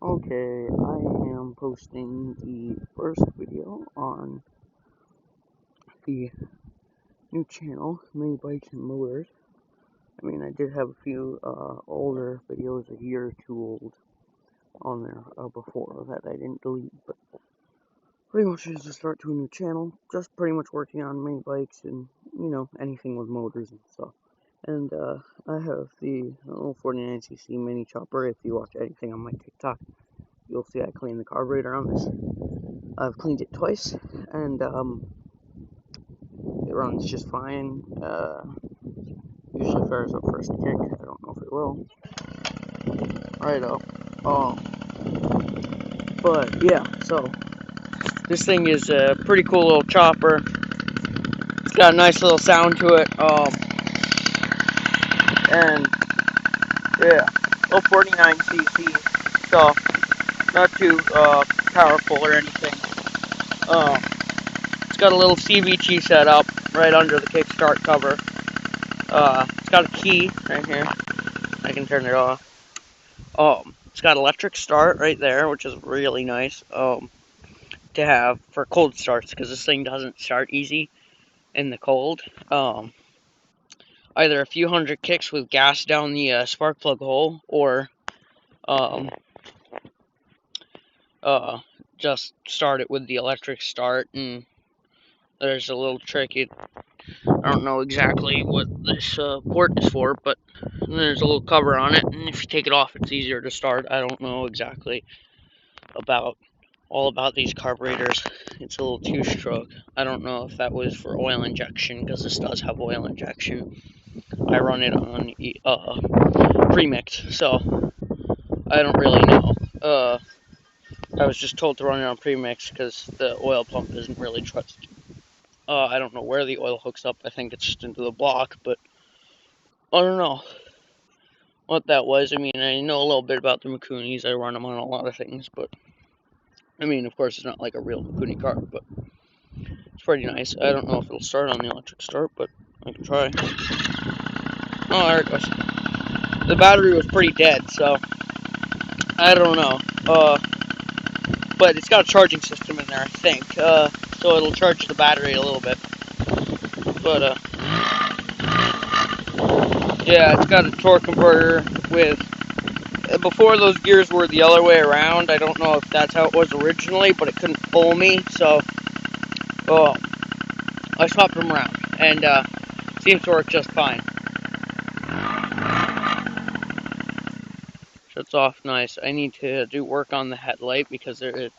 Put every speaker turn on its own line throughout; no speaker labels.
Okay, I am posting the first video on the new channel, Mini Bikes and Motors. I mean, I did have a few older videos, a year or two old, on there before that I didn't delete, but pretty much just a start to a new channel, just pretty much working on mini bikes and, anything with motors and stuff. And I have the little 49cc mini chopper. If you watch anything on my TikTok, you'll see I clean the carburetor on this. I've cleaned it twice, and it runs just fine. Usually fires up first kick. I don't know if it will. Right up. But yeah, so this thing is a pretty cool little chopper. It's got a nice little sound to it. And yeah, little 49cc. So not too powerful or anything. It's got a little CVT set up right under the kickstart cover. It's got a key right here. I can turn it off. It's got electric start right there, which is really nice to have for cold starts, because this thing doesn't start easy in the cold. Either a few hundred kicks with gas down the spark plug hole, or just start it with the electric start. And there's a little trick. I don't know exactly what this port is for, but there's a little cover on it, and if you take it off, it's easier to start. I don't know exactly all about these carburetors. It's a little two-stroke. I don't know if that was for oil injection, because this does have oil injection. I run it on premixed, so I don't really know. I was just told to run it on premix because the oil pump isn't really trusted. I don't know where the oil hooks up. I think it's just into the block, but I don't know what that was. I mean, I know a little bit about the Mikunis. I run them on a lot of things, but I mean, of course, it's not like a real Mikuni car, but it's pretty nice. I don't know if it'll start on the electric start, but I can try. Oh, there it goes. The battery was pretty dead, so I don't know. But it's got a charging system in there, I think. So it'll charge the battery a little bit. But yeah, it's got a torque converter with. Before, those gears were the other way around. I don't know if that's how it was originally, but it couldn't pull me, so I swapped them around, and seems to work just fine. Shuts off nice. I need to do work on the headlight because the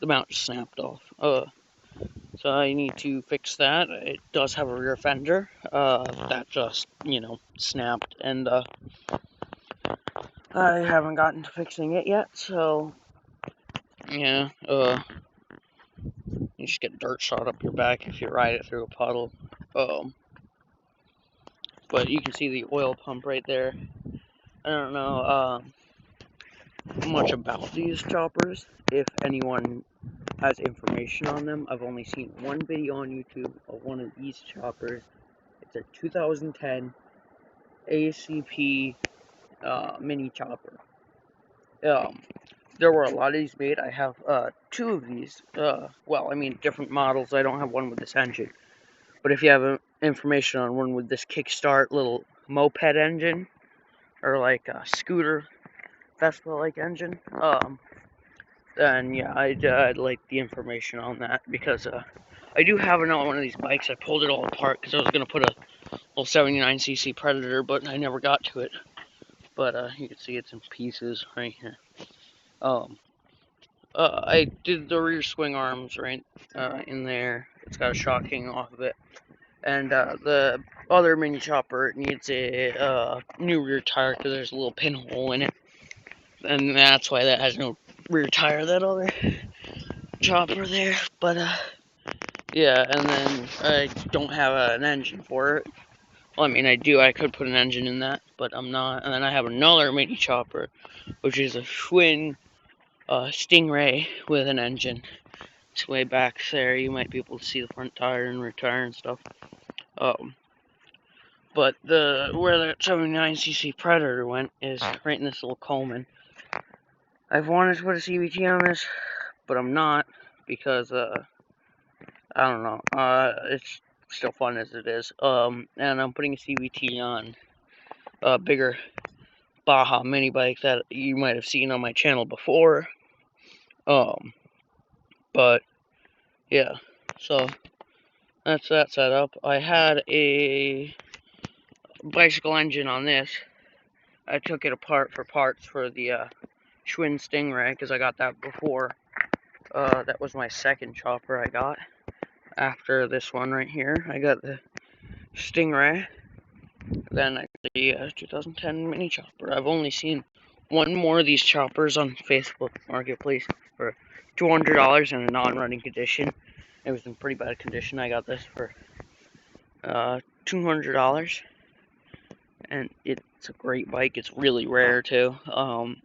mount just snapped off. So I need to fix that. It does have a rear fender that just, snapped, and I haven't gotten to fixing it yet. So yeah, you just get dirt shot up your back if you ride it through a puddle. But you can see the oil pump right there. I don't know much about these choppers. If anyone has information on them, I've only seen one video on YouTube of one of these choppers. It's a 2010 ACP mini chopper. There were a lot of these made. I have two of these. Well, I mean, different models. I don't have one with this engine. But if you have information on one with this kickstart little moped engine, or like a scooter Vespa-like engine, then yeah, I'd like the information on that, because I do have another one of these bikes. I pulled it all apart because I was going to put a little 79cc Predator, but I never got to it. But you can see it's in pieces right here. I did the rear swing arms right in there. It's got a shock king off of it. And the other mini chopper needs a new rear tire because there's a little pinhole in it. And that's why that has no rear tire, that other chopper there. But yeah, and then I don't have an engine for it. Well, I mean, I do. I could put an engine in that, but I'm not. And then I have another mini chopper, which is a twin Stingray with an engine. It's way back there. You might be able to see the front tire and rear tire and stuff. But where the 79cc Predator went is right in this little Coleman. I've wanted to put a CVT on this, but I'm not, because, I don't know, it's still fun as it is, and I'm putting a CVT on a bigger Baja mini bike that you might have seen on my channel before, but, yeah, so, that's that setup. I had a bicycle engine on this. I took it apart for parts for the, Schwinn Stingray, because I got that before. That was my second chopper I got after this one right here. I got the Stingray, then I got the 2010 mini chopper. I've only seen one more of these choppers on Facebook Marketplace for $200 in a non-running condition. It was in pretty bad condition. I got this for $200, and it's a great bike. It's really rare too, and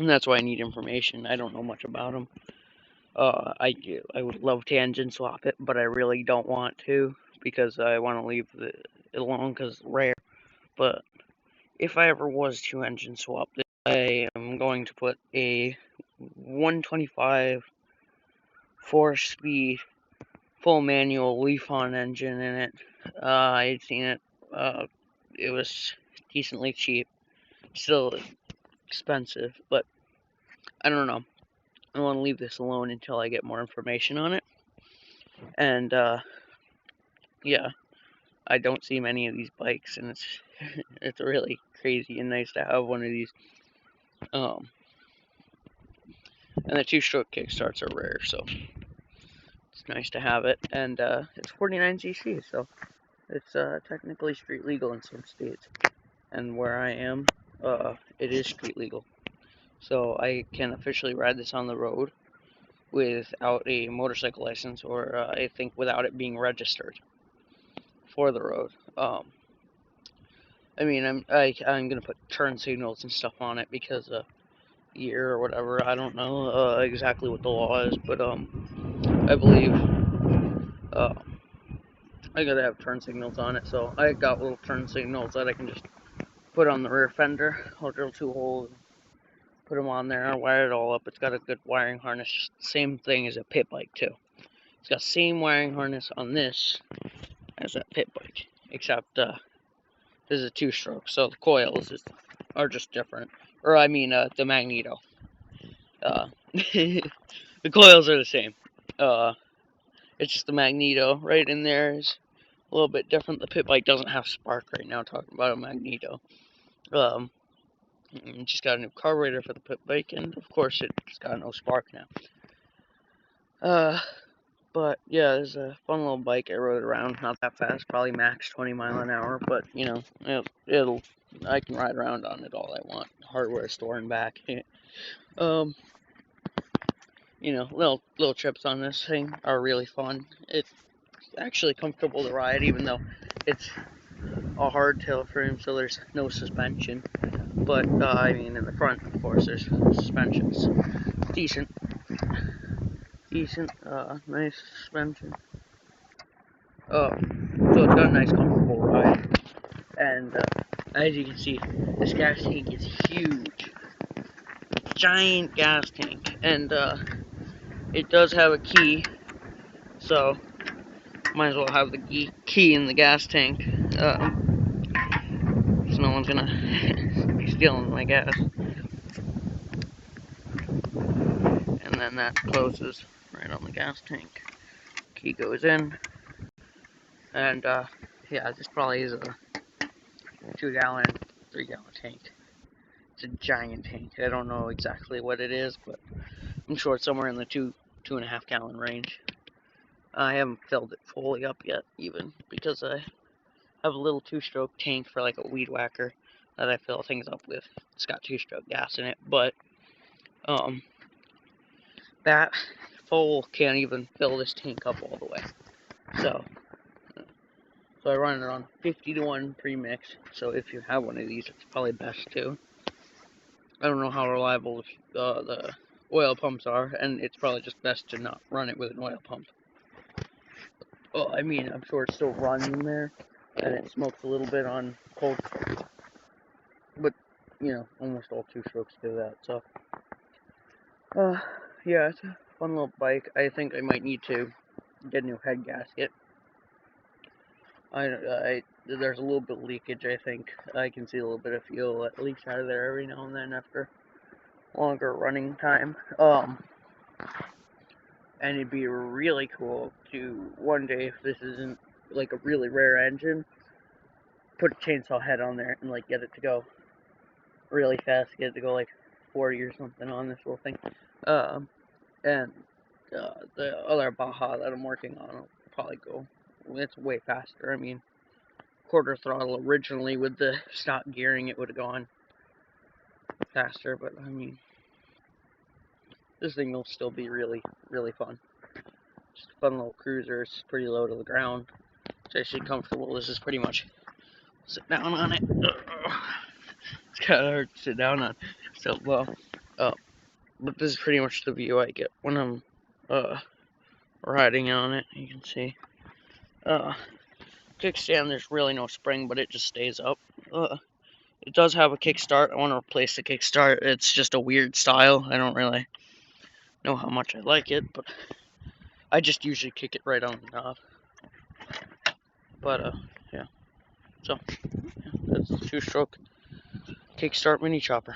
that's why I need information. I don't know much about them. I would love to engine swap it, but I really don't want to, because I want to leave it alone because it's rare. But if I ever was to engine swap this, I am going to put a 125 4-speed full manual Lifan engine in it. I had seen it. It was decently cheap. Still expensive, but I don't know. I want to leave this alone until I get more information on it. And, yeah, I don't see many of these bikes, and it's really crazy and nice to have one of these. And the 2-stroke kickstarts are rare, so it's nice to have it. And it's 49cc, so it's technically street legal in some states. And where I am, it is street legal. So I can officially ride this on the road without a motorcycle license, or I think without it being registered for the road. I mean, I'm gonna put turn signals and stuff on it because year or whatever. I don't know exactly what the law is, but I believe I gotta have turn signals on it. So I got little turn signals that I can just put on the rear fender. I'll drill 2 holes, put them on there, wire it all up. It's got a good wiring harness. Just the same thing as a pit bike too. It's got the same wiring harness on this as that pit bike, except this is a 2-stroke, so the coils are just different. Or I mean, the magneto. The coils are the same. It's just the magneto right in there is a little bit different. The pit bike doesn't have spark right now. Talking about a magneto. Just got a new carburetor for the pit bike, and of course it's got no spark now. But yeah, it's a fun little bike. I rode around, not that fast, probably max 20 mile an hour, but you know, I can ride around on it all I want. Hardware store and back. You know, little trips on this thing are really fun. It's actually comfortable to ride, even though it's a hardtail frame, so there's no suspension. But I mean, in the front, of course, there's suspensions. Decent, nice suspension. So it's got a nice, comfortable ride. And as you can see, this gas tank is huge, giant gas tank, and it does have a key, so might as well have the key in the gas tank, so no one's gonna be stealing my gas. And then that closes right on the gas tank. Key goes in, and yeah, this probably is a 2-gallon, 3-gallon tank. It's a giant tank. I don't know exactly what it is, but I'm sure it's somewhere in the 2.5 gallon range. I haven't filled it fully up yet, even, because I have a little 2-stroke tank for like a weed whacker that I fill things up with. It's got 2-stroke gas in it, but that full can't even fill this tank up all the way. So I run it on 50-to-1 premix. So if you have one of these, it's probably best to. I don't know how reliable the oil pumps are, and it's probably just best to not run it with an oil pump. Well, I mean, I'm sure it still runs in there, and it smokes a little bit on cold strokes. But, you know, almost all 2-strokes do that, so. Yeah, it's a fun little bike. I think I might need to get a new head gasket. There's a little bit of leakage. I think I can see a little bit of fuel that leaks out of there every now and then after longer running time. And it'd be really cool to one day, if this isn't like a really rare engine, put a chainsaw head on there and like get it to go really fast, get it to go like 40 or something on this little thing. And the other Baja that I'm working on will probably go. It's way faster. I mean, quarter throttle originally with the stock gearing, it would have gone faster, but I mean, this thing will still be really, really fun. Just a fun little cruiser. It's pretty low to the ground. It's actually comfortable. This is pretty much sit down on it. It's kind of hard to sit down on. So, well, but this is pretty much the view I get when I'm riding on it. You can see. Kickstand, there's really no spring, but it just stays up. It does have a kickstart. I want to replace the kickstart. It's just a weird style. I don't really know how much I like it, but I just usually kick it right on the knob. But, yeah. So, yeah, that's the two-stroke kickstart mini chopper.